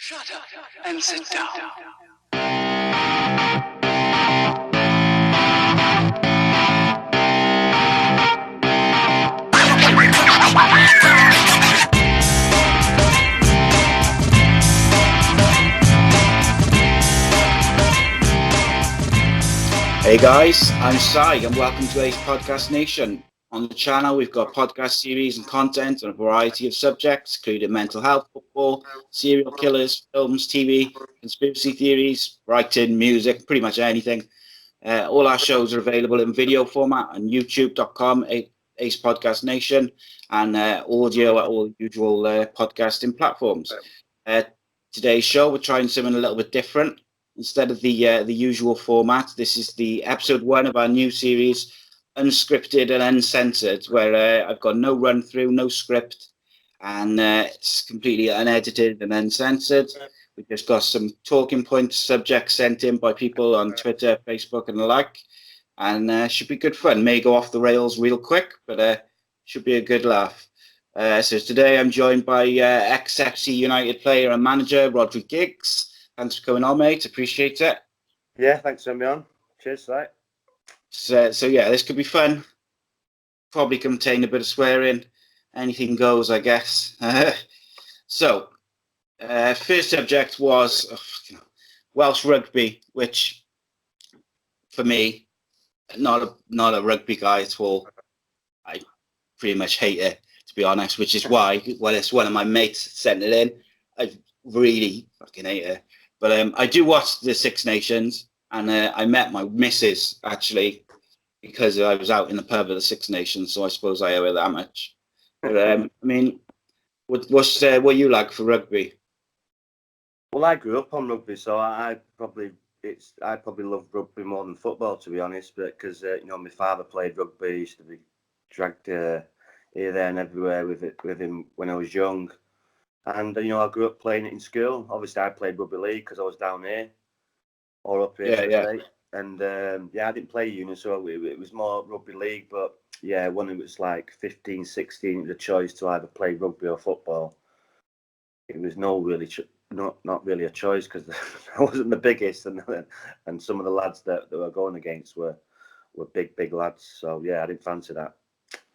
Shut up and sit down. Hey guys, I'm Sai and welcome to ACEcast Nation. On the channel, we've got podcast series and content on a variety of subjects, including mental health, football, serial killers, films, TV, conspiracy theories, writing, music, pretty much anything. All our shows are available in video format on youtube.com, ACEpodcast Nation, and audio at all usual podcasting platforms. Today's show, we're trying something a little bit different. Instead of the usual format, this is the episode 1 of our new series, Unscripted and Uncensored, where I've got no run through, no script, and it's completely unedited and uncensored. We've just got some talking points, subjects sent in by people on Twitter, Facebook, and the like, and should be good fun. May go off the rails real quick, but should be a good laugh. So today I'm joined by ex-FC United player and manager, Rhodri Giggs. Thanks for coming on, mate. Appreciate it. Yeah, thanks for having me on. Cheers, right? So yeah, this could be fun. Probably contain a bit of swearing. Anything goes, I guess. So, first subject was Welsh rugby, which for me, not a rugby guy at all. I pretty much hate it, to be honest. Which is why, when it's one of my mates sent it in, I really fucking hate it. But I do watch the Six Nations, and I met my missus, actually, because I was out in the pub at the Six Nations, so I suppose I owe her that much. But, I mean, what you like for rugby? Well, I grew up on rugby, so I probably love rugby more than football, to be honest. But because my father played rugby, he used to be dragged here, there, and everywhere with him when I was young. And I grew up playing it in school. Obviously, I played rugby league because I was down here or up here. Yeah. And I didn't play union, so it was more rugby league. But yeah, when it was like 15, 16, the choice to either play rugby or football. It was not really a choice because I wasn't the biggest, and some of the lads that were going against were big lads. So yeah, I didn't fancy that.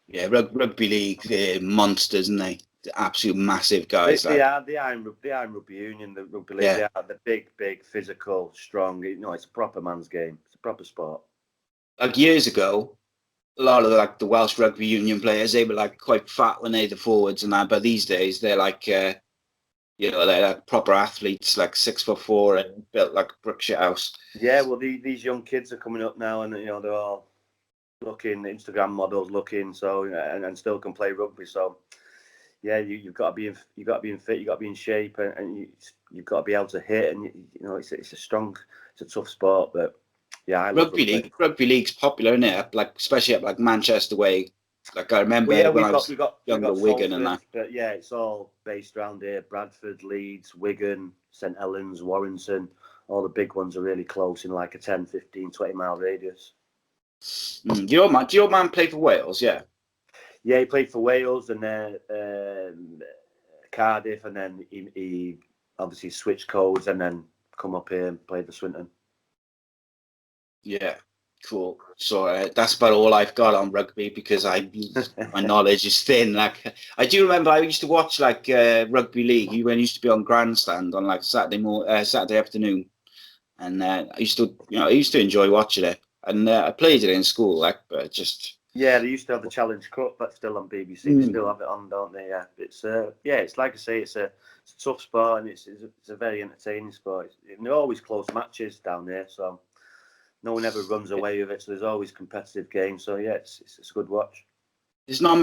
Yeah, rugby league, monsters, and they absolute massive guys. They are in rugby union, the rugby league. Yeah. They are the big, physical, strong. It's a proper man's game. It's a proper sport. Like years ago, a lot of the Welsh rugby union players, they were quite fat when they the forwards and that. But these days, they're they're like proper athletes, like 6'4" and built like a brick shit house. Yeah, well, these young kids are coming up now, and they're all looking Instagram models, so and still can play rugby. So yeah, you've got to be in fit, you've got to be in shape, and you've got to be able to hit. And it's a tough sport, but yeah, I love rugby league. Rugby league's popular, isn't it? Especially up Manchester way. I remember when I was younger, Wigan and that. But yeah, it's all based around here: Bradford, Leeds, Wigan, St Helens, Warrington. All the big ones are really close in like a 10, 15, 20 mile radius. Do your man play for Wales? Yeah. Yeah, he played for Wales and then Cardiff, and then he obviously switched codes and then come up here and played for Swinton. Yeah, cool. So that's about all I've got on rugby because my knowledge is thin. I do remember I used to watch rugby league when it used to be on Grandstand on Saturday afternoon, and I used to enjoy watching it, and I played it in school, but just. Yeah, they used to have the Challenge Cup. That's still on BBC. They still have it on, don't they? Yeah, it's like I say, it's a tough sport and it's a very entertaining sport. There are always close matches down there, so no one ever runs away with it. So there's always competitive games. So yeah, it's a good watch. There's not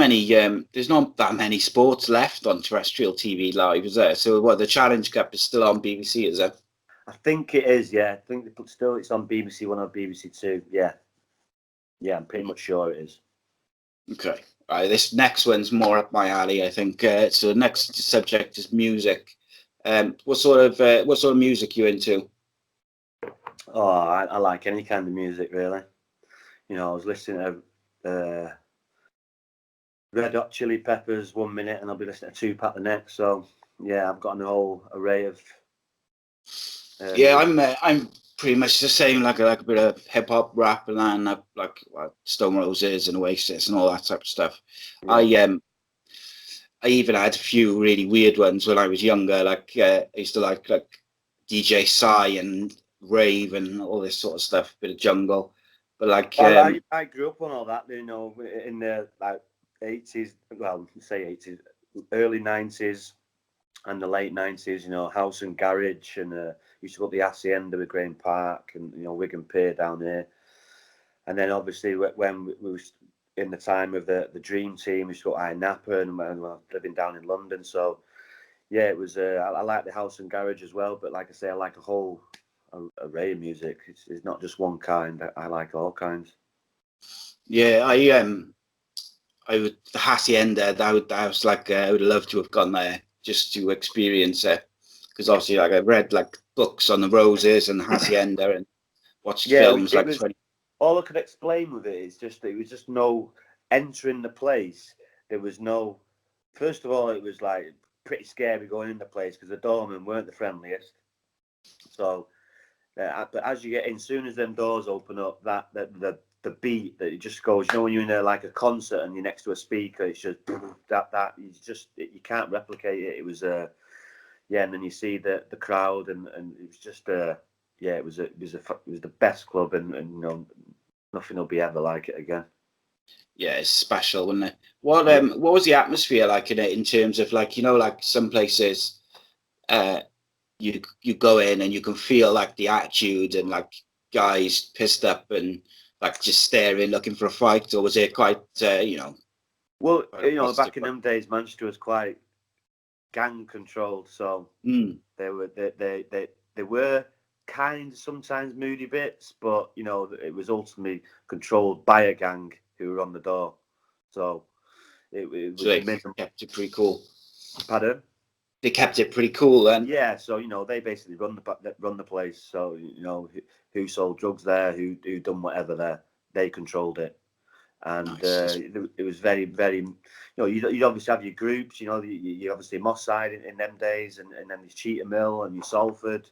that many sports left on terrestrial TV live, is there? So the Challenge Cup is still on BBC, is it? I think it is. Yeah, I think it's on BBC One or BBC Two. Yeah. Yeah, I'm pretty much sure it is. Okay. All right, this next one's more up my alley, I think. So the next subject is music. What sort of music you into? Oh, I like any kind of music, really. I was listening to Red Hot Chili Peppers 1 minute, and I'll be listening to Tupac the next. So yeah, I've got a whole array of Yeah, I'm pretty much the same. Like a bit of hip hop, rap, and then like Stone Roses and Oasis and all that type of stuff. Yeah. I even had a few really weird ones when I was younger. Like I used to like DJ Psy and rave and all this sort of stuff, bit of jungle. But like, Well, I grew up on all that, you know, in the like 80s. Well, say 80s, early 90s, and the late 90s. You know, house and garage, and used to go up the Hacienda with Green Park, and you know, Wigan Pier down here. And then obviously when we was in the time of the Dream Team, we used to go to Napa, and we were living down in London. So yeah, it was. I like the house and garage as well, but like I say, I like a whole array of music. It's not just one kind. I like all kinds. yeah, I would the Hacienda. I was like, I would love to have gone there just to experience it, because obviously, like I read like books on the Roses and Hacienda and watched Yeah, films it like was. 20. All I could explain with it is just it was just no entering the place. There was no. First of all, it was like pretty scary going in the place because the doormen weren't the friendliest. So, but as you get in, soon as them doors open up, the beat that it just goes. You know, when you're in like a concert and you're next to a speaker, it's just that you can't replicate it. It was yeah, and then you see the crowd and it was just yeah, it was the best club, and you know, nothing will be ever like it again. Yeah, it's special, wasn't it? What was the atmosphere like in it, in terms of like, you know, like some places uh you go in and you can feel like the attitude and like guys pissed up and like just staring looking for a fight, or was it quite you know, Well, quite a you know, positive back in one? them days, Manchester was quite gang controlled, so Mm. they were kind sometimes moody bits, but you know, it was ultimately controlled by a gang who were on the door. So it So was they minimum. kept it pretty cool. Pardon? They kept it pretty cool then. Yeah, so you know, they basically run the place. So you know, who sold drugs there, who done whatever there, they controlled it. And Nice. it was very, you know, you'd obviously have your groups, you know, you obviously Moss Side in them days, and then there's Cheetah Mill and your Salford,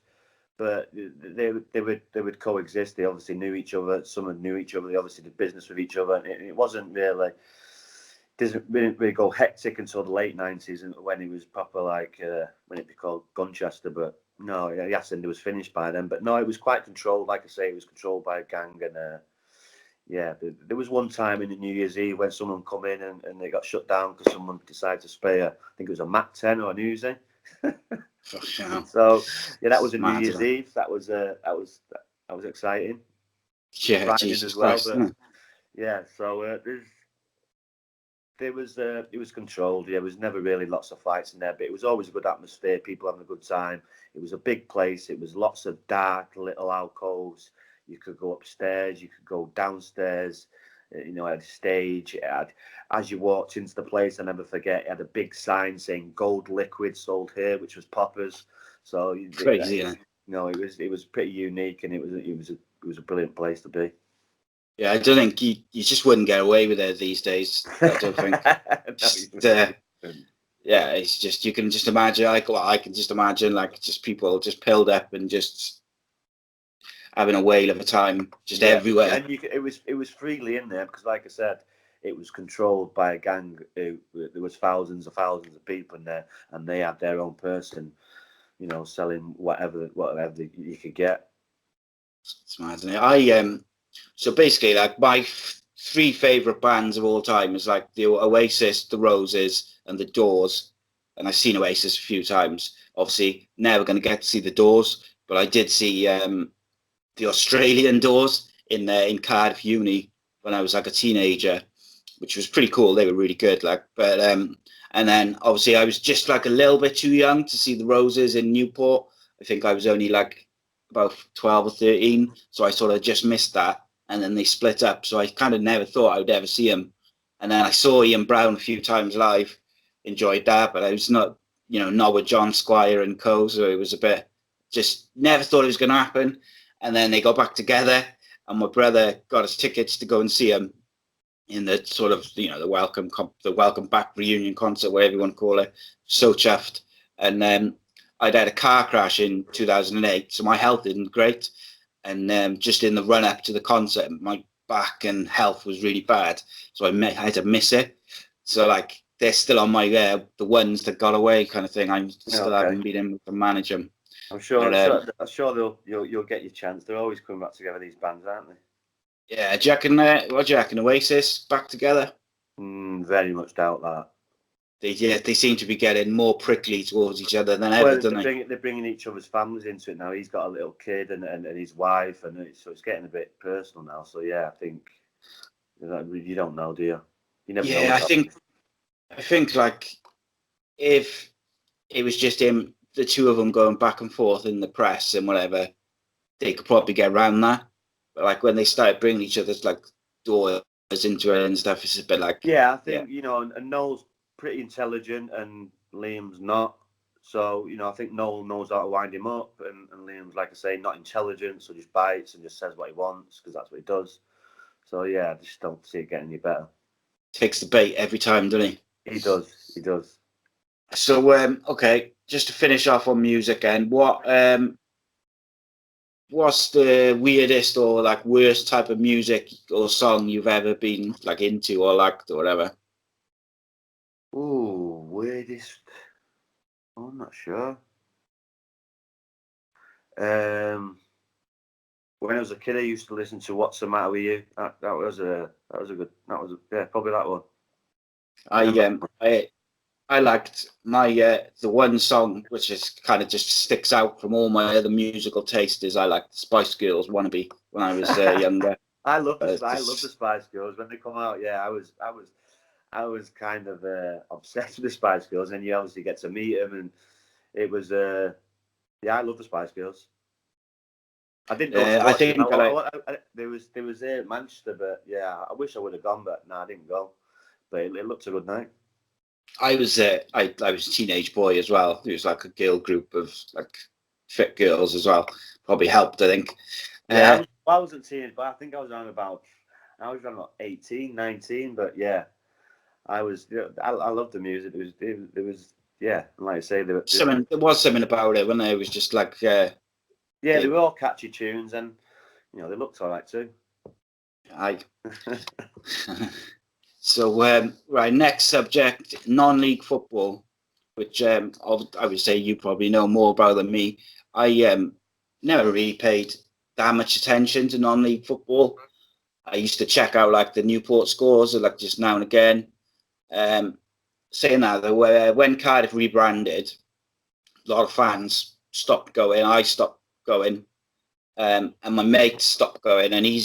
but they would coexist. They obviously knew each other. Some knew each other. They obviously did business with each other, and it wasn't really doesn't really go hectic until the late 90s, and when it was proper like when it be called Gunchester. But no, Hacienda was finished by then. But no, it was quite controlled. Like I say, it was controlled by a gang, and yeah, there was one time in the New Year's Eve when someone come in and they got shut down because someone decided to spray I think it was a Mac 10 or an Uzi. So yeah, that was a New Mad, Year's Eve. That was exciting, yeah, frightening as Jesus well. Christ. But yeah, so there was it was controlled. Yeah, there was never really lots of fights in there, but it was always a good atmosphere. People having a good time. It was a big place. It was lots of dark little alcoves. You could go upstairs. You could go downstairs. You know, it had a stage. It had, as you walked into the place, I never forget, it had a big sign saying "Gold Liquid sold here," which was poppers. So Crazy, yeah. you know, it was pretty unique, and it was a brilliant place to be. Yeah, I don't think you just wouldn't get away with it these days. I don't think. No, Just, yeah, it's just, you can just imagine. Like, well, I can just imagine like just people just pilled up and just having a whale of a time, just yeah, everywhere. and it was freely in there because, like I said, it was controlled by a gang. There was thousands of people in there, and they had their own person, you know, selling whatever you could get. It's mad, isn't it? So basically, like my three favorite bands of all time is like the Oasis, the Roses, and the Doors. And I've seen Oasis a few times. Obviously, never going to get to see the Doors, but I did see the Australian Doors in Cardiff Uni when I was like a teenager, which was pretty cool. They were really good. Like, but and then obviously I was just like a little bit too young to see the Roses in Newport. I think I was only like about 12 or 13, so I sort of just missed that. And then they split up, so I kind of never thought I would ever see him. And then I saw Ian Brown a few times live, enjoyed that, but I was not, you know, not with John Squire and co. So it was a bit, just never thought it was going to happen. And then they got back together, and my brother got us tickets to go and see him in the sort of, you know, the welcome back reunion concert, whatever you want to call it. So chuffed. And I'd had a car crash in 2008, so my health isn't great. And just in the run up to the concert, my back and health was really bad, so I had to miss it. So like they're still on my the ones that got away kind of thing. I still haven't been able to manage them. I'm sure. But, I'm sure you'll get your chance. They're always coming back together. These bands, aren't they? yeah, do you reckon, what do you reckon? Oasis back together? Very much doubt that. They seem to be getting more prickly towards each other than ever, don't they? They're bringing each other's families into it now. He's got a little kid and his wife, and so it's getting a bit personal now. So yeah, I think you don't know, do you? You never know. Yeah, I think like if it was just the two of them going back and forth in the press and whatever, they could probably get around that. But like when they started bringing each other's like doors into it and stuff, it's a bit like I think and Noel's pretty intelligent and Liam's not. So I think Noel knows how to wind him up, and Liam's, like I say, not intelligent, so just bites and just says what he wants because that's what he does. So yeah, I just don't see it getting any better. Takes the bait every time, doesn't he? He does. So okay, just to finish off on music, and what's the weirdest or like worst type of music or song you've ever been like into or liked or whatever? Ooh, weirdest. I'm not sure. When I was a kid, I used to listen to "What's the Matter with You." That was probably that one. I liked my the one song which is kind of just sticks out from all my other musical taste is I liked the Spice Girls "Wannabe" when I was younger. I love the Spice Girls when they come out. Yeah, I was kind of obsessed with the Spice Girls, and you obviously get to meet them, and it was I love the Spice Girls. I didn't go to watch them. There was Manchester, but yeah, I wish I would have gone, but no, I didn't go. But it looked a good night. I was I was a teenage boy as well. There was like a girl group of like fit girls as well. Probably helped, I think. Yeah, I wasn't teenage, but I think I was around about 18, 19. But yeah, I was. I loved the music. It was yeah. Like I say, there was something about it when it was just like they were all catchy tunes, and they looked all right too. So right, next subject, non-league football, which I would say you probably know more about than me. I never really paid that much attention to non-league football. I used to check out like the Newport scores, like just now and again. Saying that, when Cardiff rebranded, a lot of fans stopped going. I stopped going, and my mate stopped going, and he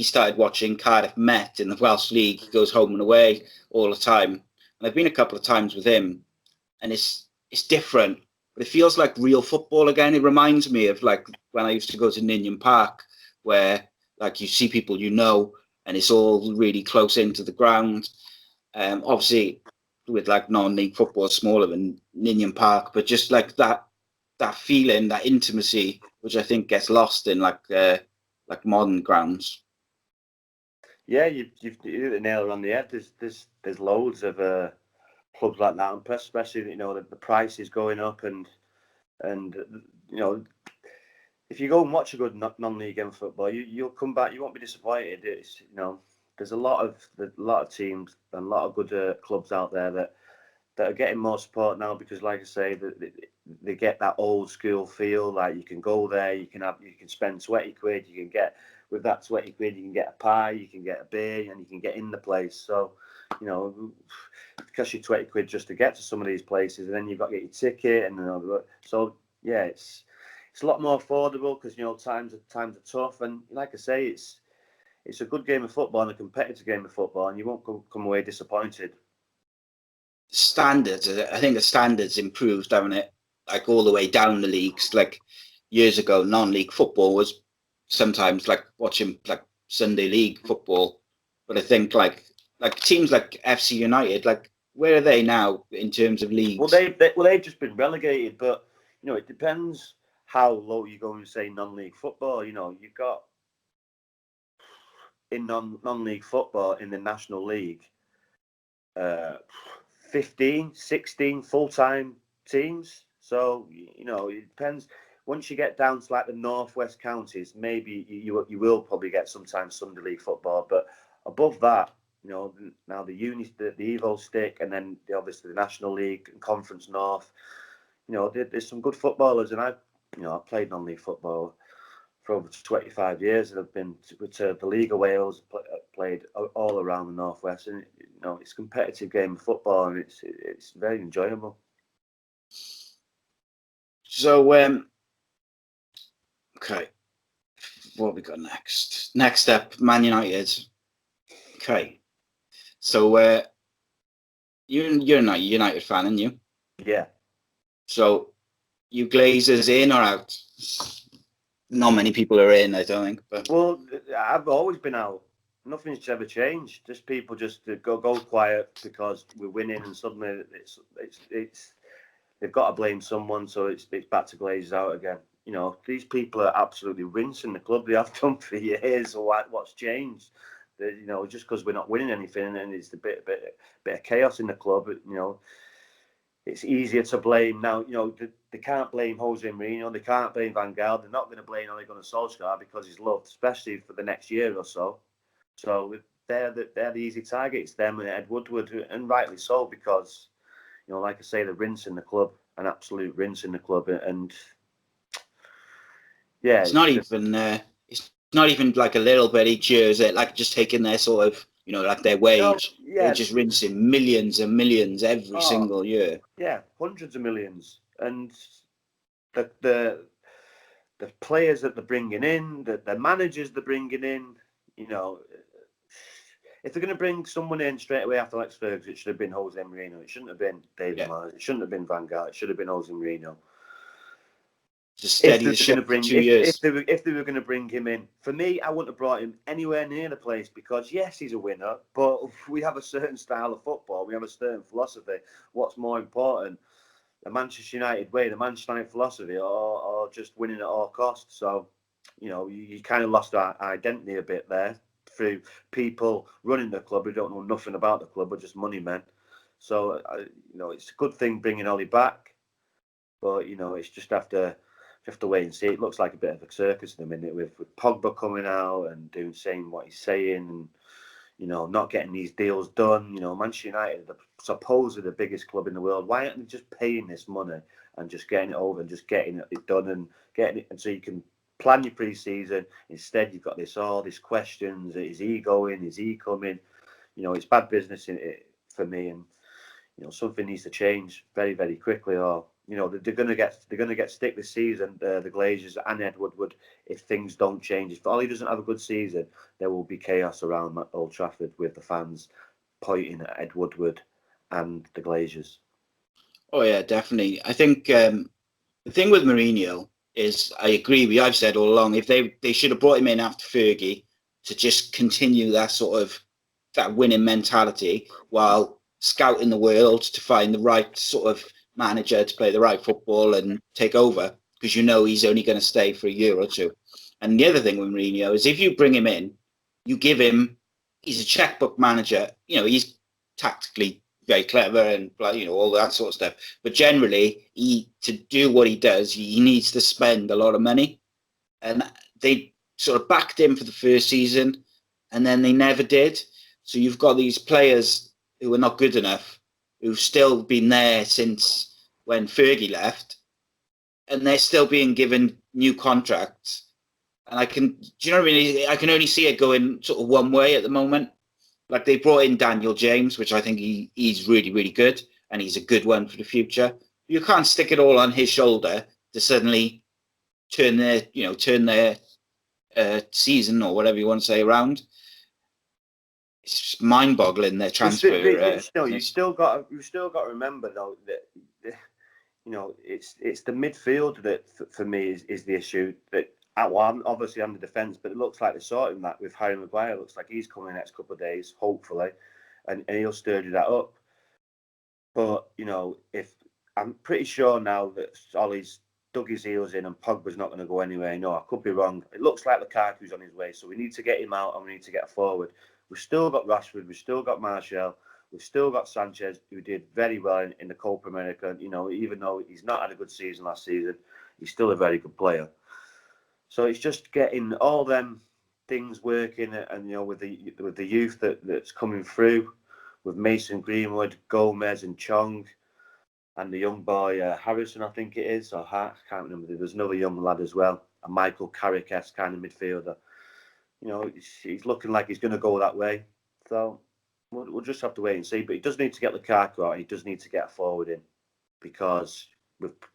started watching Cardiff Met in the Welsh League. He goes home and away all the time, and I've been a couple of times with him, and it's different, but it feels like real football again. It reminds me of like when I used to go to Ninian Park, where like you see people and it's all really close into the ground. Obviously, with like non-league football, smaller than Ninian Park, but just like that feeling, that intimacy, which I think gets lost in like modern grounds. Yeah, you've hit the nail on the head. There's loads of clubs like that, and especially the price is going up, and if you go and watch a good non-league game of football, you'll come back. You won't be disappointed. It's there's a lot of teams and a lot of good clubs out there that are getting more support now because, like I say, they get that old school feel. Like you can go there, you can spend 20 quid, you can get with that 20 quid, you can get a pie, you can get a beer, and you can get in the place. So, it costs you 20 quid just to get to some of these places, and then you've got to get your ticket, and so yeah, it's a lot more affordable because times are tough, and like I say, it's a good game of football and a competitive game of football, and you won't come away disappointed. Standards, I think the standards improved, haven't it? Like all the way down the leagues. Like years ago, non-league football was sometimes like watching like Sunday league football, but I think like teams like FC United, like where are they now in terms of leagues? Well, they've just been relegated, but it depends how low you go and say non-league football. You've got in non-league football in the National League, 15, 16 full-time teams. So it depends. Once you get down to like the northwest counties, maybe you will probably get sometimes Sunday League football. But above that, now the Evo stick, and then obviously the National League and Conference North. There's some good footballers, and I've played non-league football for over 25 years, and I've been to the League of Wales, played all around the northwest, and it's a competitive game of football, and it's very enjoyable. So, okay, what have we got next? Next up, Man United. Okay, so you're not a United fan, aren't you? Yeah. So, you Glazers in or out? Not many people are in, I don't think. But Well, I've always been out. Nothing's ever changed. Just people just go quiet because we're winning, and suddenly it's they've got to blame someone, so it's back to Glazers out again. These people are absolutely rinsing the club. They have done for years. So what's changed? Just because we're not winning anything, and it's a bit of chaos in the club. It's easier to blame now. They can't blame Jose Mourinho. They can't blame Van Gaal. They're not going to blame Ole Gunnar Solskjaer because he's loved, especially for the next year or so. So they're the easy targets, them and Ed Woodward, and rightly so, because like I say, the rinse in the club, an absolute rinse in the club, and yeah, it's not even like a little bit each year, is it? Like just taking their sort of like their wage. They're just rinsing millions and millions every single year. Yeah, hundreds of millions, and the players that they're bringing in, the managers they're bringing in, if they're going to bring someone in straight away after Alex Ferguson, it should have been Jose Mourinho. It shouldn't have been David Moyes. It shouldn't have been Van Gaal. It should have been Jose Mourinho. Just steady the ship for 2 years. If they were going to bring him in, for me, I wouldn't have brought him anywhere near the place, because yes, he's a winner, but we have a certain style of football. We have a certain philosophy. What's more important, the Manchester United way, the Manchester United philosophy, or just winning at all costs? So, you kind of lost our identity a bit there through people running the club who don't know nothing about the club, but just money men. So, it's a good thing bringing Ollie back, but it's just have to wait and see. It looks like a bit of a circus at the minute with Pogba coming out and saying what he's saying, and not getting these deals done. Manchester United are supposedly the biggest club in the world. Why aren't they just paying this money and just getting it over and just getting it done and getting it, and so you can plan your pre-season? Instead, you've got all these questions. Is he going? Is he coming? It's bad business in it for me, and something needs to change very, very quickly, or they're going to get stick this season, the Glazers and Ed Woodward, if things don't change. If Ollie doesn't have a good season, there will be chaos around Old Trafford with the fans pointing at Ed Woodward and the Glazers. Oh yeah, definitely. I think the thing with Mourinho is, I agree with you. I've said all along, if they should have brought him in after Fergie to just continue that winning mentality while scouting the world to find the right sort of manager to play the right football and take over, because he's only going to stay for a year or two. And the other thing with Mourinho is, if you bring him in, you give him, he's a checkbook manager. He's tactically very clever and all that sort of stuff. But generally, to do what he does, he needs to spend a lot of money. And they sort of backed him for the first season, and then they never did. So you've got these players who are not good enough, who've still been there since when Fergie left, and they're still being given new contracts. And I can only see it going sort of one way at the moment. Like, they brought in Daniel James, which I think he's really, really good, and he's a good one for the future. You can't stick it all on his shoulder to suddenly turn their season, or whatever you want to say, around. It's mind-boggling, their transfer. You've still got to remember, though, that it's the midfield that for me is the issue. That obviously I'm the defence, but it looks like they're sorting that with Harry Maguire. It looks like he's coming the next couple of days, hopefully, and he'll sturdy that up. But if I'm pretty sure now that Ollie's dug his heels in and Pogba's not going to go anywhere. I could be wrong. It looks like Lukaku's on his way, so we need to get him out and we need to get forward. We've still got Rashford, we've still got Martial, We've still got Sanchez, who did very well in the Copa America. You know, even though he's not had a good season last season, he's still a very good player. So it's just getting all them things working, and you know, with the youth that's coming through, with Mason Greenwood, Gomez, and Chong, and the young boy Harrison, I think it is, or Hart, I can't remember. There's another young lad as well, a Michael Carrick-esque kind of midfielder. You know, he's looking like he's going to go that way. So we'll just have to wait and see. But he does need to get Lukaku out. He does need to get a forward in, because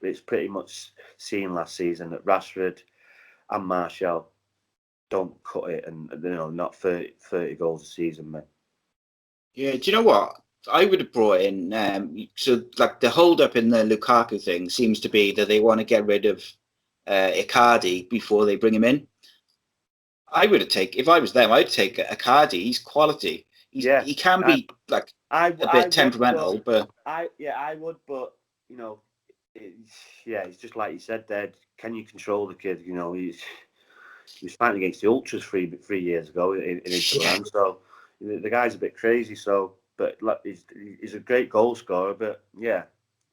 it's pretty much seen last season that Rashford and Martial don't cut it, and you know, not 30 goals a season, man. Yeah, do you know what? I would have brought in, so like the hold up in the Lukaku thing seems to be that they want to get rid of Icardi before they bring him in. I would have taken, if I was them, I'd take Icardi. He's quality. He can be like a bit temperamental, but I would, but you know, it's just like you said there. Can you control the kid? You know, he was fighting against the Ultras three years ago in his brand. So the guy's a bit crazy. So, but like, he's a great goal scorer. But yeah,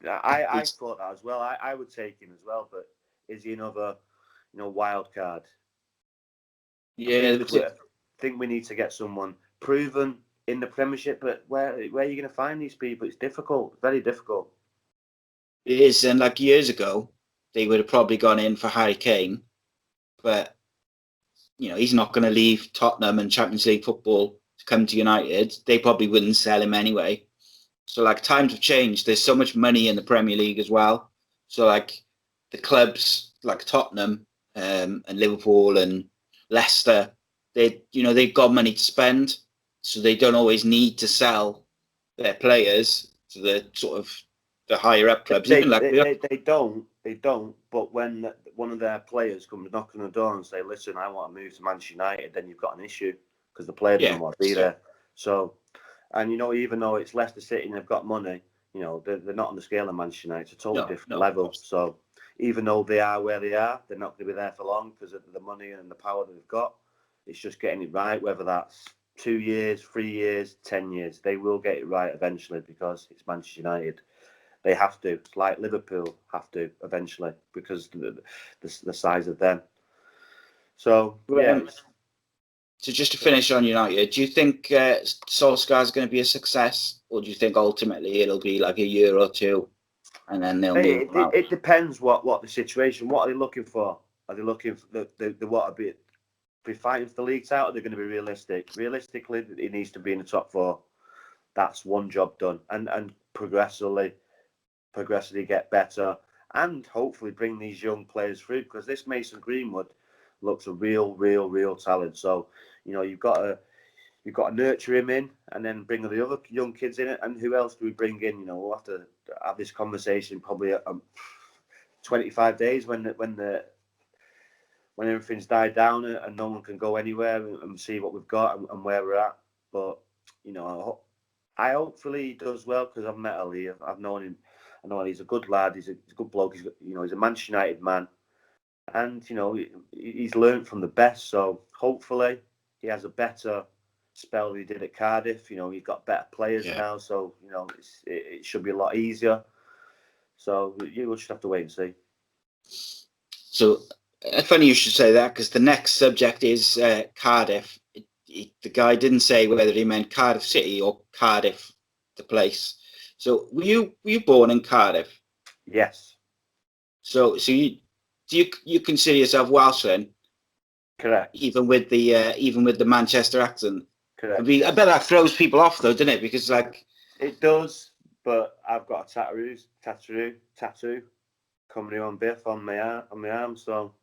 I thought that as well. I would take him as well. But is he another, you know, wild card? Yeah, I think we need to get someone proven in the Premiership. But where are you going to find these people? It's difficult, very difficult. it is. And like years ago, they would have probably gone in for Harry Kane, but you know, he's not going to leave Tottenham and Champions League football to come to United. They probably wouldn't sell him anyway. So like times have changed. There's so much money in the Premier League as well. So like the clubs like Tottenham and Liverpool and Leicester, they've got money to spend, so they don't always need to sell their players to the sort of the higher up clubs. They don't. But when one of their players comes knocking on the door and say, "Listen, I want to move to Manchester United," then you've got an issue, because the player doesn't want to be there. So, and you know, even though it's Leicester City and they've got money, you know, they're not on the scale of Manchester United. It's a totally different level. So, even though they are where they are, they're not going to be there for long because of the money and the power that they've got. It's just getting it right, whether that's 2 years, 3 years, 10 years. They will get it right eventually, because it's Manchester United. They have to, like Liverpool have to eventually, because the size of them. So, yeah. So just to finish on United, do you think Solskjaer is going to be a success, or do you think ultimately it'll be like a year or two and then they'll move him out? It depends what the situation. What are they looking for? Are they looking for the what be fighting for the league title? Are they going to be realistic? Realistically, it needs to be in the top 4. That's one job done, and progressively get better, and hopefully bring these young players through, because this Mason Greenwood looks a real talent. So, you know, you've got to nurture him in, and then bring the other young kids in it. And who else do we bring in? You know, we'll have to have this conversation probably 25 days when everything's died down and no one can go anywhere, and see what we've got and where we're at. But you know, I hopefully he does well, because I've met Ali. I've known him. I know he's a good lad. He's a good bloke. He's a Manchester United man, and you know, he's learned from the best. So hopefully he has a better spell than he did at Cardiff. You know, he's got better players now, so you know, it should be a lot easier. So we'll just have to wait and see. So funny you should say that, because the next subject is Cardiff. The guy didn't say whether he meant Cardiff City or Cardiff, the place. So were you born in Cardiff? Yes. So you consider yourself Welsh then? Correct. Even with the Manchester accent. Correct. I bet that throws people off though, doesn't it? Because like it does, but I've got a tattoo coming on Biff on my arm. So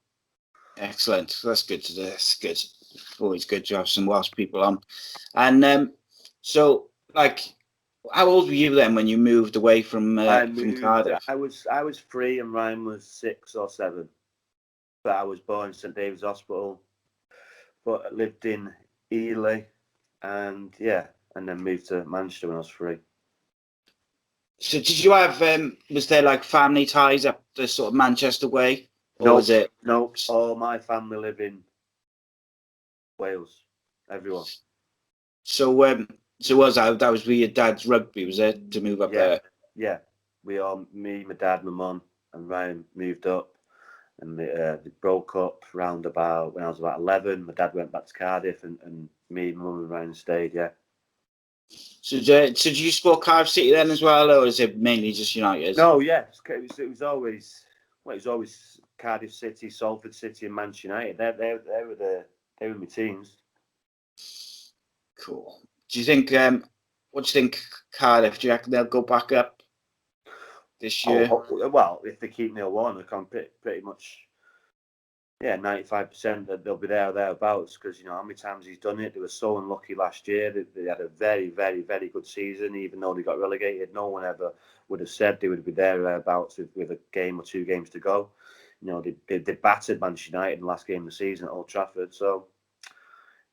excellent. That's good to do. That's good. Always good to have some Welsh people on. And so like, how old were you then when you moved away from Cardiff? I was 3 and Ryan was 6 or 7. But I was born in St David's Hospital, but I lived in Ely, and then moved to Manchester when I was 3. So did you have was there like family ties up the sort of Manchester way, or was it? No, all my family live in Wales. Everyone. So So that was with your dad's rugby, was it, to move up there? Yeah. Me, my dad, my mum, and Ryan moved up, and they broke up round about when I was about 11. My dad went back to Cardiff, and me, my mum, and Ryan stayed. Yeah. So did you support Cardiff City then as well, or is it mainly just United? No, yeah, it was always Cardiff City, Salford City, and Manchester United. They were my teams. Cool. Do you think? What do you think, Cardiff? Do you reckon they'll go back up this year? Well, if they keep Neil Warnock, I'm pretty much 95% that they'll be there or thereabouts, because you know how many times he's done it. They were so unlucky last year. They had a very, very, very good season, even though they got relegated. No one ever would have said they would be there or thereabouts with a game or 2 games to go. You know, they battered Manchester United in the last game of the season at Old Trafford. So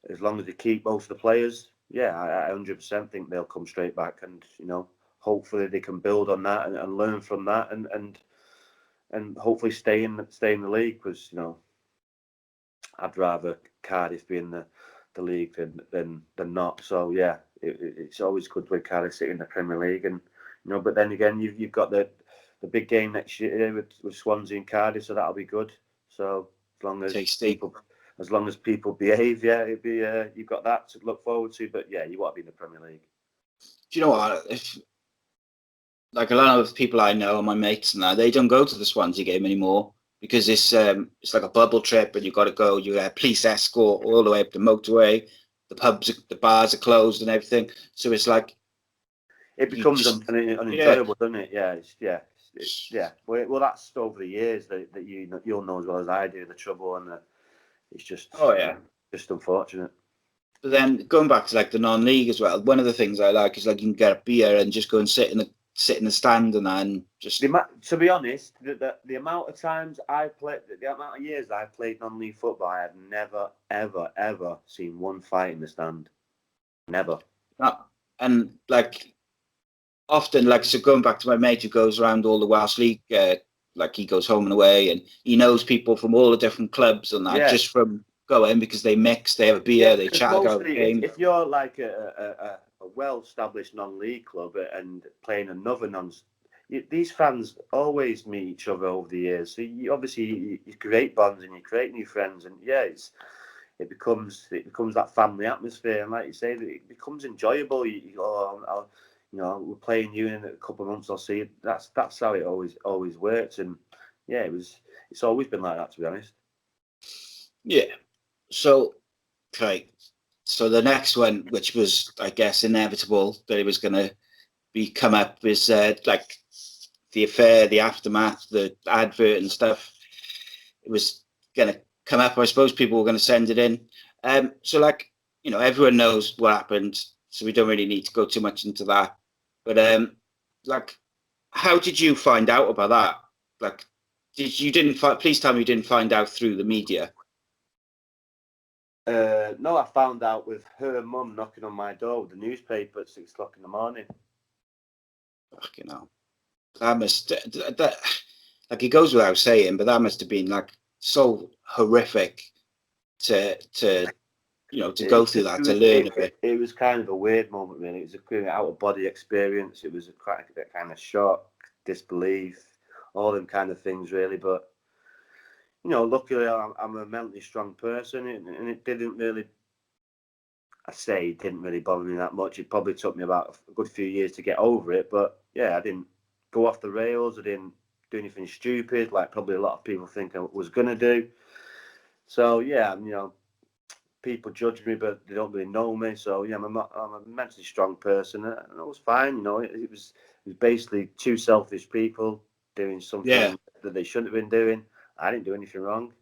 as long as they keep most of the players, I 100% think they'll come straight back, and you know, hopefully they can build on that and learn from that, and hopefully stay in the league, because you know, I'd rather Cardiff be in the league than not. So yeah, it's always good with Cardiff City in the Premier League, and you know. But then again, you've got the big game next year with Swansea and Cardiff, so that'll be good. So as long as people behave, it'd be you've got that to look forward to. But yeah, you want to be in the Premier League. Do you know what? If like a lot of people I know, my mates and that, they don't go to the Swansea game anymore, because it's like a bubble trip, and you've got to go. You have police escort all the way up the motorway. The bars are closed and everything. So it's like it becomes unenjoyable, doesn't it? Yeah. Well, that's over the years that you'll know as well as I do, the trouble, and it's just just unfortunate. But then going back to like the non-league as well, one of the things I like is like you can get a beer and just go and sit in the stand and just. To be honest, the amount of times I've played, the amount of years I've played non-league football, I have never, ever, ever seen one fight in the stand. Never. And like often, like, so going back to my mate who goes around all the Welsh League, like he goes home and away, and he knows people from all the different clubs and that, just from going, because they mix, they have a beer, they chat about the game. If you're like a well-established non-league club and playing another these fans always meet each other over the years. So you create bonds and you create new friends, and it becomes that family atmosphere. And like you say, it becomes enjoyable. We're playing you in a couple of months. I'll see you. That's how it always works. And yeah, it's always been like that, to be honest. Yeah. So, okay. So the next one, which was, I guess, inevitable that it was going to come up, is like the affair, the aftermath, the advert and stuff. It was going to come up. I suppose people were going to send it in. So, like, you know, everyone knows what happened, so we don't really need to go too much into that. But like, how did you find out about that? Like, please tell me you didn't find out through the media. No, I found out with her mum knocking on my door with the newspaper at 6 o'clock in the morning. Fucking hell. That must, like, it goes without saying, but that must have been like so horrific to go through that, to learn of it. It was kind of a weird moment, really. It was a out of body experience. It was a kind of shock, disbelief, all them kind of things, really. But you know, luckily I'm a mentally strong person, and it didn't really. It didn't really bother me that much. It probably took me about a good few years to get over it, but yeah, I didn't go off the rails. I didn't do anything stupid, like probably a lot of people think I was gonna do. So yeah, you know, people judge me, but they don't really know me. So yeah, I'm a mentally strong person, and it was fine. You know, it was basically 2 selfish people doing something that they shouldn't have been doing. I didn't do anything wrong,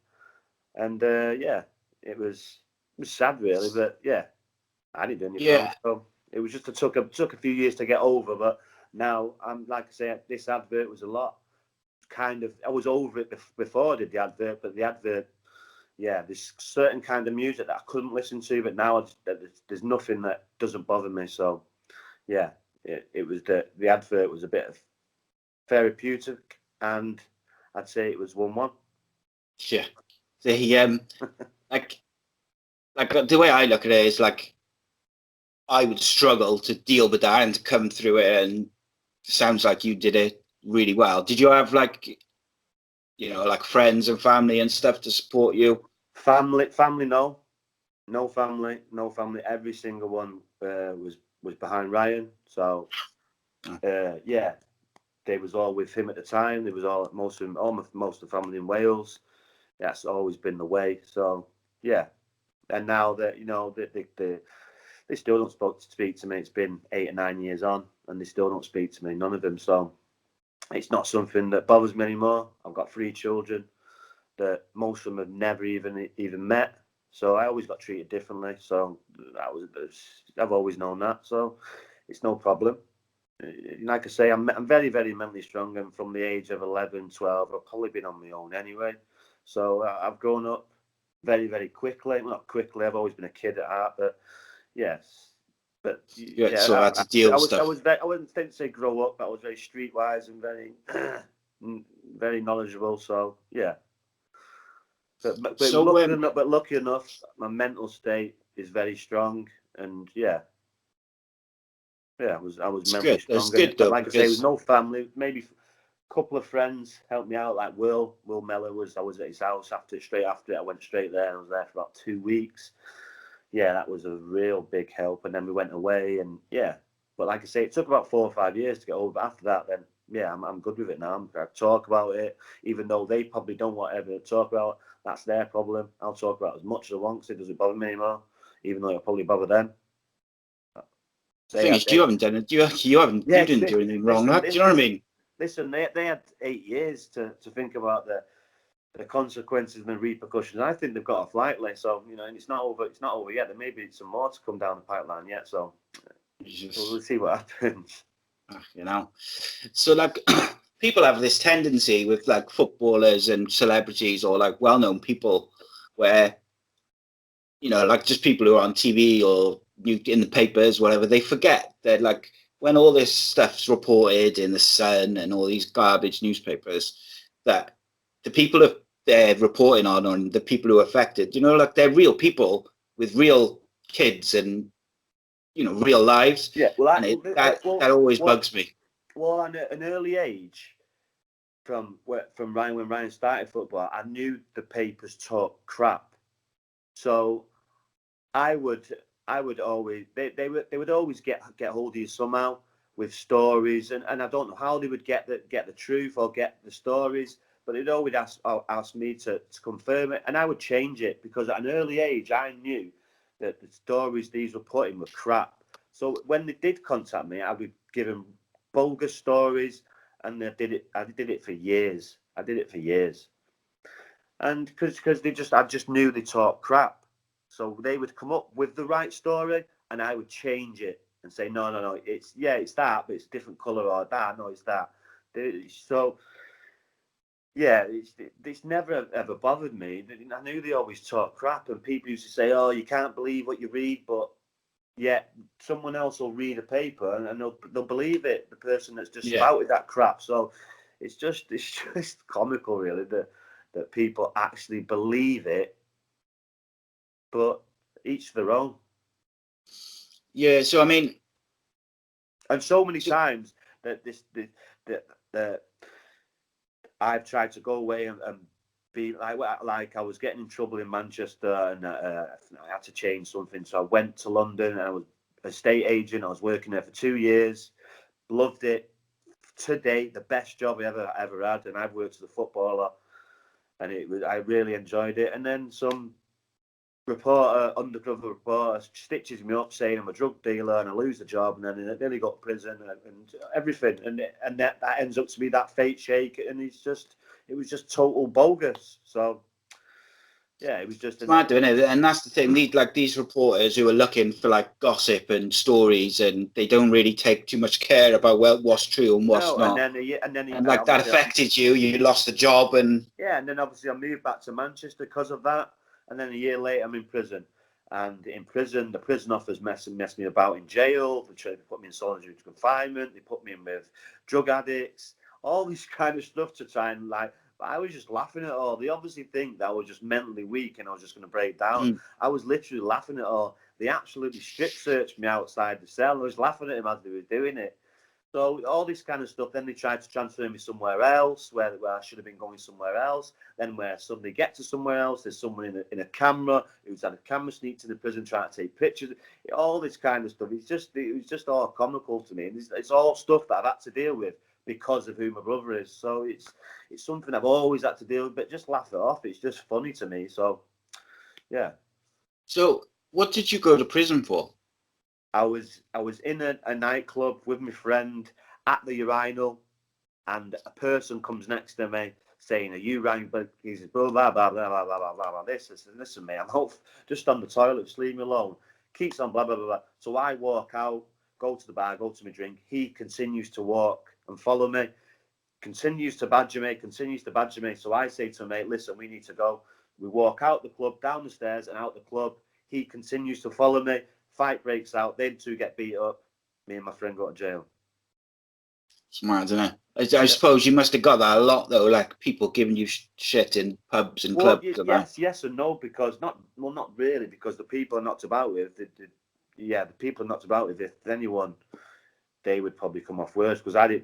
and it was sad, really. But yeah, I didn't do anything wrong. So it was just took a few years to get over. But now I'm, like I say, this advert was a lot. Kind of, I was over it before I did the advert, but the advert. Yeah, there's certain kind of music that I couldn't listen to, but now there's nothing that doesn't bother me. So, yeah, it was the advert was a bit of therapeutic, and I'd say it was 1-1. Yeah, the like the way I look at it is like I would struggle to deal with that and to come through it. And it sounds like you did it really well. Did you have like, like friends and family and stuff to support you? Family, no family. Every single one was behind Ryan. So yeah, they was all with him at the time. They was all most of the family in Wales. That's always been the way. So yeah, and now that they still don't speak to me. It's been 8 or 9 years on, and they still don't speak to me. None of them. So it's not something that bothers me anymore. I've got 3 children that most of them have never even met. So I always got treated differently. So I've always known that. So it's no problem. Like I say, I'm very, very mentally strong, and from the age of 11, 12, I've probably been on my own anyway. So I've grown up very, very quickly. Well, not quickly. I've always been a kid at heart, but yes. But yeah, so I had to deal with stuff. I wouldn't say grow up, but I was very streetwise and very, very knowledgeable. So yeah. But lucky enough, my mental state is very strong, and yeah, I was mentally strong. That's good though. Like I say, with no family, maybe a couple of friends helped me out. Like Will Mellor I was at his house straight after it. I went straight there. I was there for about 2 weeks. Yeah, that was a real big help. And then we went away, and yeah. But like I say, it took about 4 or 5 years to get over. But after that, then yeah, I'm good with it now. I talk about it, even though they probably don't want ever to talk about. That's their problem. I'll talk about it as much as I want, because it doesn't bother me anymore, even though it'll probably bother them. The thing is, you haven't done it. You didn't do anything wrong. Do you know what I mean? Listen, they had 8 years to think about the consequences and the repercussions. I think they've got off lightly. So and it's not over. It's not over yet. There may be some more to come down the pipeline yet. So we'll see what happens. So like people have this tendency with like footballers and celebrities or like well-known people where like just people who are on TV or in the papers, whatever, they forget that like when all this stuff's reported in the Sun and all these garbage newspapers, that the people that they're reporting on the people who are affected, like they're real people with real kids and real lives. Yeah, well, that always bugs me. Well, at an early age, from Ryan, when Ryan started football, I knew the papers talk crap. So I would always they would always get hold of you somehow with stories, and I don't know how they would get the truth or get the stories, but they'd always ask me to confirm it, and I would change it, because at an early age I knew that the stories these were putting were crap. So when they did contact me, I would give them bogus stories, and I did it for years. And because I just knew they talk crap. So they would come up with the right story, and I would change it and say, no, it's that, but it's a different colour, or that, no, it's that. So yeah, it's never ever bothered me. I knew they always talk crap, and people used to say, oh, you can't believe what you read, but yet someone else will read a paper and they'll believe it, the person that's just spouted that crap. So it's just comical, really, that people actually believe it, but each their own. Yeah, so I mean, and so many times that I've tried to go away and be like I was getting in trouble in Manchester, and I had to change something, so I went to London, and I was a estate agent. I was working there for 2 years, loved it. To date, the best job I ever had, and I've worked as a footballer, and I really enjoyed it. And then some undercover reporter stitches me up saying I'm a drug dealer, and I lose the job, and then nearly got to prison and everything, and that ends up to be that fate shake, and it was just total bogus. So yeah, it was just mad, isn't it? And that's the thing. These reporters who are looking for like gossip and stories, and they don't really take too much care about what's true and what's not. And like that affected you. You lost the job, and then obviously I moved back to Manchester because of that. And then a year later, I'm in prison. And in prison, the prison officers messed me about in jail. They put me in solitary confinement. They put me in with drug addicts, all this kind of stuff to try and like But I was just laughing at it all. They obviously think that I was just mentally weak and I was just going to break down. Mm. I was literally laughing at it all. They absolutely strip searched me outside the cell. I was laughing at him as they were doing it. So all this kind of stuff. Then they tried to transfer me somewhere else, where I should have been going somewhere else. Then where I suddenly get to somewhere else, there's someone in a camera who's had a camera sneaked in the prison trying to take pictures. All this kind of stuff. It was just all comical to me. And it's all stuff that I've had to deal with because of who my brother is. So it's something I've always had to deal with. But just laugh it off. It's just funny to me. So yeah. So what did you go to prison for? I was in a nightclub with my friend at the urinal, and a person comes next to me saying, "Are you rang?" But he says, "Blah blah blah blah blah blah blah blah." This, listen, mate, I'm just on the toilet. Just leave me alone. Keeps on blah blah blah blah. So I walk out, go to the bar, go to my drink. He continues to walk and follow me. Continues to badger me. So I say to him, "Mate, listen, we need to go." We walk out the club, down the stairs, and out the club. He continues to follow me. Fight breaks out. They two get beat up. Me and my friend go to jail. Smart, isn't it? I suppose you must have got that a lot, though, like people giving you shit in pubs and clubs. Yes and no, because not really, because the people are knocked about with. The people are knocked about with. If anyone, they would probably come off worse, because I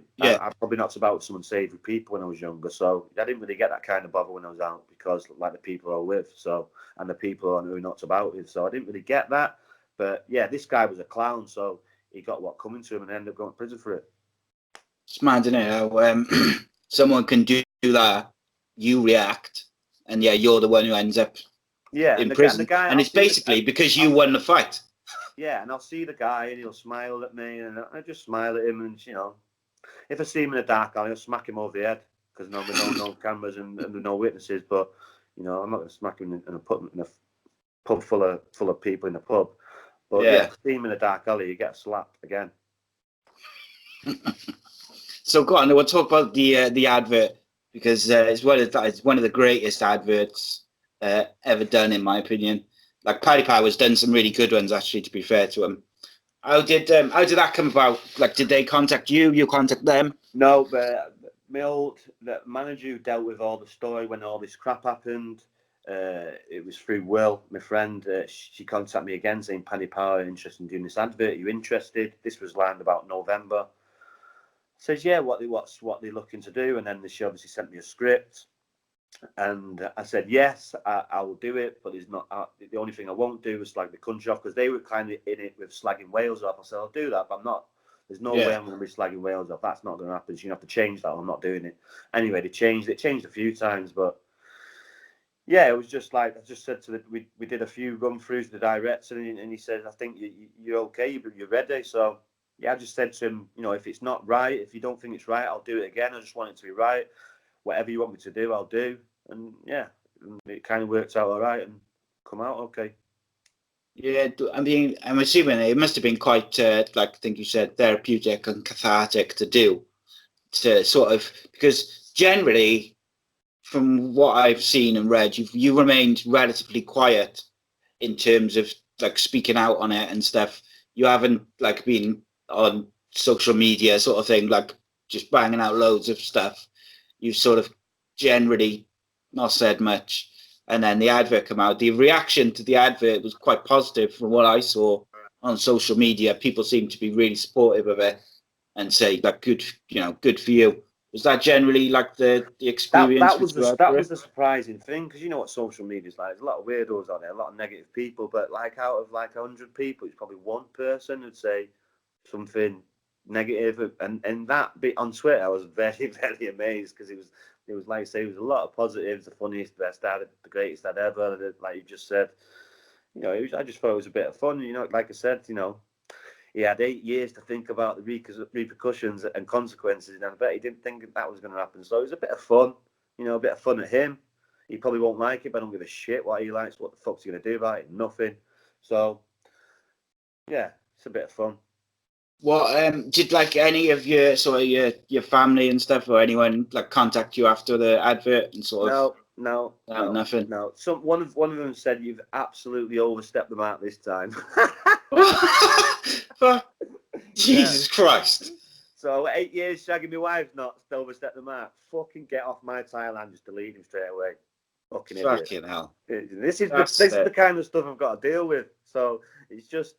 probably knocked about with some unsavoury people when I was younger, so I didn't really get that kind of bother when I was out, because like the people I was with, so, and the people who knocked about with, so I didn't really get that. But yeah, this guy was a clown, so he got what coming to him and ended up going to prison for it. It's mad, isn't it? How someone can do that, you react, and you're the one who ends up in prison. And it's basically because you won the fight. Yeah, and I'll see the guy and he'll smile at me, and I just smile at him, and if I see him in a dark alley, I'll smack him over the head, because there's no cameras and there's no witnesses. But I'm not going to smack him in a pub full of people in a pub. But yeah, see him in a dark alley, you get slapped again. So go on, we'll talk about the advert, because it's one of the greatest adverts ever done, in my opinion. Like Paddy Power's done some really good ones, actually, to be fair to him. How did that come about? Like, did they contact you? You contact them? No, but the manager who dealt with all the story when all this crap happened, it was through Will, my friend. She contacted me again saying, "Paddy Power interested in doing this advert. Are you interested?" This was around about November. Says, "Yeah, what they're looking to do," and then she obviously sent me a script, and I said, "Yes, I will do it, but there's not the only thing I won't do is slag the country off," because they were kind of in it with slagging Wales off. I said, "I'll do that, but I'm not. There's no way I'm going to be slagging Wales off. That's not going to happen. So you have to change that. I'm not doing it." Anyway, they changed it. Changed a few times, but yeah, it was just like I just said to we did a few run throughs to the director, and he said, "I think you're okay. You're ready." So yeah, I just said to him, if it's not right, if you don't think it's right, I'll do it again. I just want it to be right. Whatever you want me to do, I'll do. And yeah, it kind of worked out all right and come out okay. Yeah, I mean, I'm assuming it must have been quite, like I think you said, therapeutic and cathartic to do, to sort of, because generally, from what I've seen and read, you remained relatively quiet in terms of like speaking out on it and stuff. You haven't like been on social media sort of thing, like just banging out loads of stuff. You've sort of generally not said much. And then the advert came out. The reaction to the advert was quite positive from what I saw on social media. People seemed to be really supportive of it and say like, good for you. Was that generally like the experience? That was the surprising thing, because you know what social media is like. There's a lot of weirdos on there, a lot of negative people, but like out of like 100 people, it's probably one person who'd say something negative, and that bit on Twitter, I was very, very amazed, because it was like I say, it was a lot of positives, the funniest, best ad, the greatest ad ever, like you just said. I just thought it was a bit of fun. Like I said, he had 8 years to think about the repercussions and consequences, and I bet he didn't think that was going to happen. So it was a bit of fun, a bit of fun at him. He probably won't like it, but I don't give a shit what he likes. What the fuck's he going to do about it? Nothing. So, yeah, it's a bit of fun. What did like any of your your family and stuff, or anyone like contact you after the advert and sort of? No, nothing. No. One of them said, "You've absolutely overstepped the mark this time." Jesus Christ! So 8 years shagging my wife's not overstepped the mark. Fucking get off my timeline, just delete him straight away. Fucking idiot. Fucking hell. This is the kind of stuff I've got to deal with. So it's just,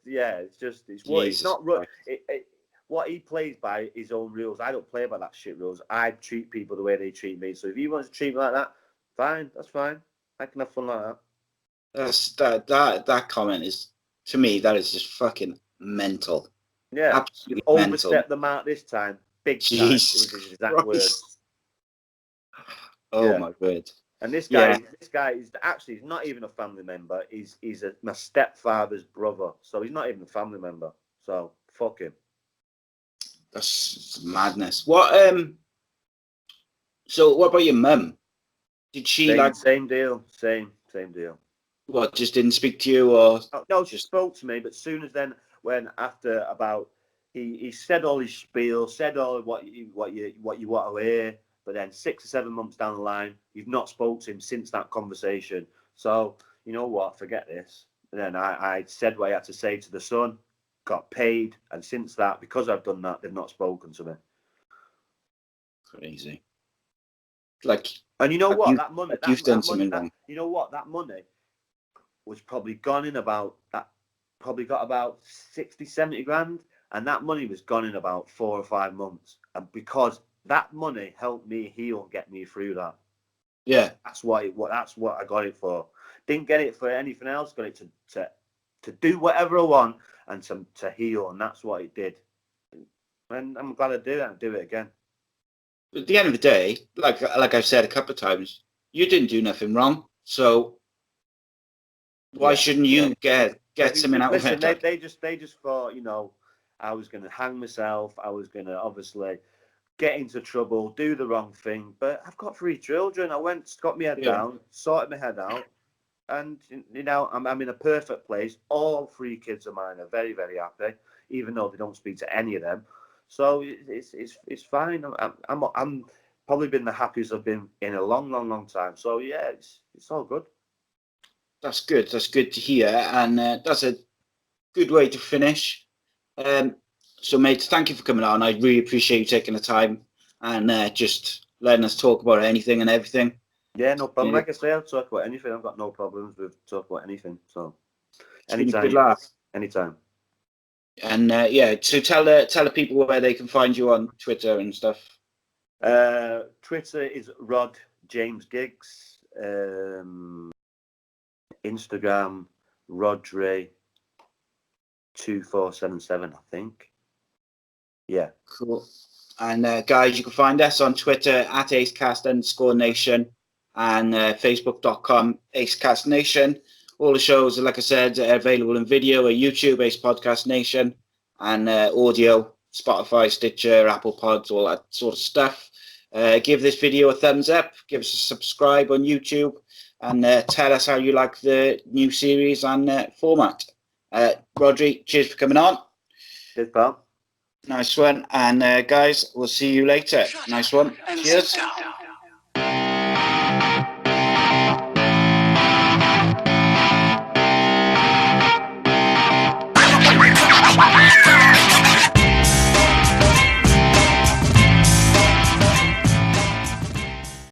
what he plays by his own rules. I don't play by that shit rules. I treat people the way they treat me. So if he wants to treat me like that, fine, that's fine. I can have fun like that. That comment is, to me, that is just fucking mental. Yeah, absolutely you've mental. overstepped the mark this time, big time. It was his exact words. Oh my word! And this guy is actually, he's not even a family member. He's my stepfather's brother, so he's not even a family member. So fuck him. That's madness. What? So what about your mum? Did she same deal? Same deal. What? Just didn't speak to you, or no? She spoke to me, but soon as then. When after about he said all his spiel, said all what you want to hear, but then 6 or 7 months down the line, you've not spoke to him since that conversation. So you know what? Forget this. And then I said what I had to say to the son, got paid, and since that, because I've done that, they've not spoken to me. Crazy. And you know what? That money. You've done something wrong. You know what? That money was probably gone in about that. Probably got about 60, 70 grand, and that money was gone in about 4 or 5 months. And because that money helped me heal and get me through that. Yeah, that's what I got it for. Didn't get it for anything else. Got it to do whatever I want and to heal, and that's what it did. And I'm glad I do it and do it again. But at the end of the day, like I've said a couple of times, you didn't do nothing wrong. So why shouldn't you get something out of it? They just thought, I was going to hang myself. I was going to obviously get into trouble, do the wrong thing. But I've got 3 children. I got my head down, sorted my head out, and I'm in a perfect place. All 3 kids of mine are very, very happy, even though they don't speak to any of them. So it's fine. I'm probably been the happiest I've been in a long, long, long time. So yeah, it's all good. That's good. That's good to hear, and that's a good way to finish. So, mate, thank you for coming on. I really appreciate you taking the time and just letting us talk about anything and everything. Yeah, no problem. Like I say, I'll talk about anything. I've got no problems with talk about anything. So, anytime. Good laugh. Anytime. And so tell the people where they can find you on Twitter and stuff. Twitter is Rod James Giggs. Instagram, Rhodri 2477, I think. Yeah. Cool. And guys, you can find us on Twitter at ACEcast_nation and Facebook.com ACEcast Nation. All the shows, like I said, are available in video at YouTube, Ace Podcast Nation, and audio, Spotify, Stitcher, Apple Pods, all that sort of stuff. Give this video a thumbs up, give us a subscribe on YouTube, and tell us how you like the new series and format. Rhodri, cheers for coming on. Cheers, pal. Nice one. And guys, we'll see you later. Nice one. Cheers.